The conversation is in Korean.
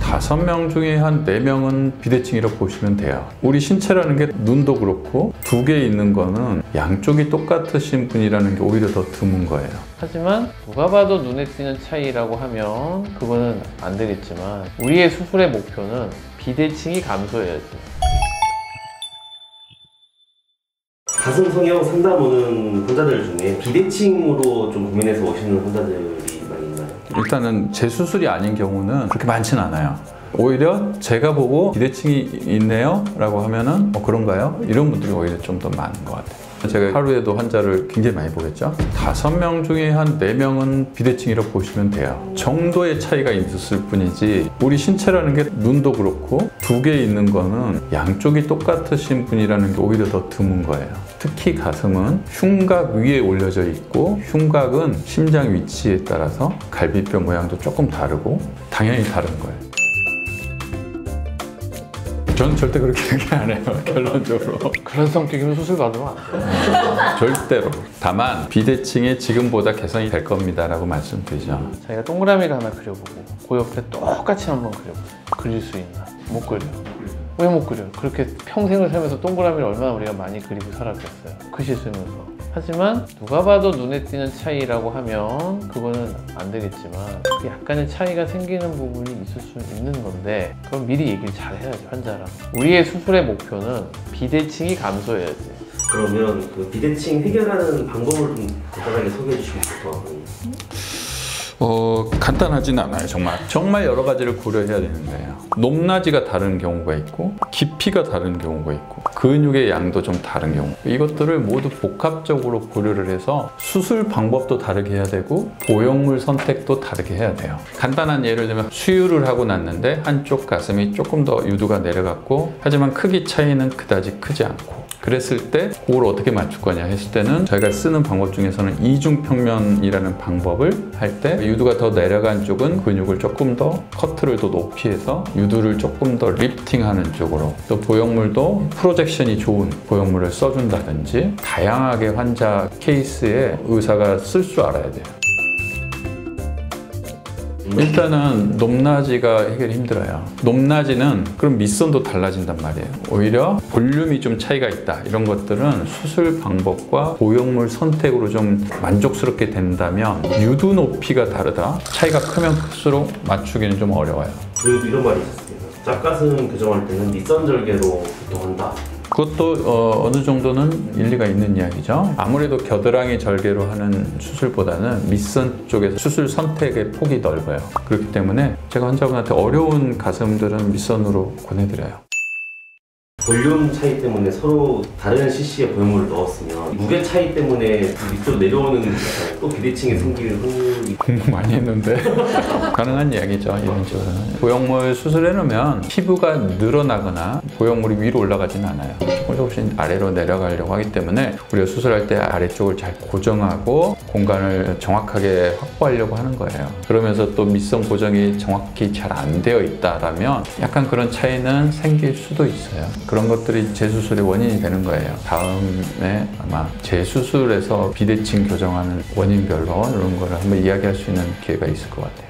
5명 중에 한 4명은 비대칭이라고 보시면 돼요. 우리 신체라는 게 눈도 그렇고 2개 있는 거는 양쪽이 똑같으신 분이라는 게 오히려 더 드문 거예요. 하지만 누가 봐도 눈에 띄는 차이라고 하면 그거는 안 되겠지만 우리의 수술의 목표는 비대칭이 감소해야지. 가슴 성형 상담 오는 환자들 중에 비대칭으로 좀 고민해서 오시는 환자들이 많이 있나요? 일단은 재수술이 아닌 경우는 그렇게 많지는 않아요. 오히려 제가 보고 비대칭이 있네요 라고 하면은 그런가요? 이런 분들이 오히려 좀 더 많은 것 같아요. 제가 하루에도 환자를 굉장히 많이 보겠죠. 5명 중에 한 4명은 비대칭이라고 보시면 돼요. 정도의 차이가 있을 뿐이지 우리 신체라는 게 눈도 그렇고 2개 있는 거는 양쪽이 똑같으신 분이라는 게 오히려 더 드문 거예요. 특히 가슴은 흉곽 위에 올려져 있고 흉곽은 심장 위치에 따라서 갈비뼈 모양도 조금 다르고 당연히 다른 거예요. 저는 절대 그렇게 얘기 안 해요, 결론적으로. 그런 성격이면 수술 받으면 안 돼. 절대로. 다만 비대칭이 지금보다 개선이 될 겁니다 라고 말씀드리죠. 자기가 동그라미를 하나 그려보고 그 옆에 똑같이 한번 그려보세요. 그릴 수 있나? 못 그려. 왜 못 그려요? 그렇게 평생을 살면서 동그라미를 얼마나 우리가 많이 그리고 살았겠어요. 글씨 쓰면서. 하지만 누가 봐도 눈에 띄는 차이라고 하면 그거는 안 되겠지만 약간의 차이가 생기는 부분이 있을 수 있는 건데 그럼 미리 얘기를 잘 해야지, 환자랑. 우리의 수술의 목표는 비대칭이 감소해야지. 그러면 그 비대칭 해결하는 방법을 좀 간단하게 소개해 주시면 좋을 것 같아요. 간단하진 않아요. 정말 여러 가지를 고려해야 되는 거예요. 높낮이가 다른 경우가 있고 깊이가 다른 경우가 있고 근육의 양도 좀 다른 경우, 이것들을 모두 복합적으로 고려를 해서 수술 방법도 다르게 해야 되고 보형물 선택도 다르게 해야 돼요. 간단한 예를 들면 수유를 하고 났는데 한쪽 가슴이 조금 더 유두가 내려갔고 하지만 크기 차이는 그다지 크지 않고, 그랬을 때 그걸 어떻게 맞출 거냐 했을 때는 저희가 쓰는 방법 중에서는 이중평면이라는 방법을 할 때 유두가 더 내려간 쪽은 근육을 조금 더 커트를 더 높이 해서 유두를 조금 더 리프팅하는 쪽으로, 또 보형물도 프로젝션이 좋은 보형물을 써준다든지 다양하게 환자 케이스에 의사가 쓸 줄 알아야 돼요. 일단은 높낮이가 해결이 힘들어요. 높낮이는 그럼 밑선도 달라진단 말이에요. 오히려 볼륨이 좀 차이가 있다, 이런 것들은 수술 방법과 보형물 선택으로 좀 만족스럽게 된다면 유두 높이가 다르다, 차이가 크면 클수록 맞추기는 좀 어려워요. 그리고 이런 말이 있었습니다. 짝가슴 교정할 때는 밑선 절개로 보통 한다. 그것도 어느 정도는 일리가 있는 이야기죠. 아무래도 겨드랑이 절개로 하는 수술보다는 밑선 쪽에서 수술 선택의 폭이 넓어요. 그렇기 때문에 제가 환자분한테 어려운 가슴들은 밑선으로 권해드려요. 볼륨 차이 때문에 서로 다른 CC에 보형물을 넣었으면 무게 차이 때문에 밑으로 내려오는 또 비대칭이 생길 확률이 공부 많이 했는데 가능한 이야기죠. 이런 식으로는 보형물 수술해놓으면 피부가 늘어나거나 보형물이 위로 올라가지는 않아요. 조금씩 아래로 내려가려고 하기 때문에 우리가 수술할 때 아래쪽을 잘 고정하고 공간을 정확하게 확보하려고 하는 거예요. 그러면서 또 밑선 고정이 정확히 잘 안 되어 있다라면 약간 그런 차이는 생길 수도 있어요. 그런 것들이 재수술의 원인이 되는 거예요. 다음에 아마 재수술에서 비대칭 교정하는 원인별로 이런 거를 한번 이야기할 수 있는 기회가 있을 것 같아요.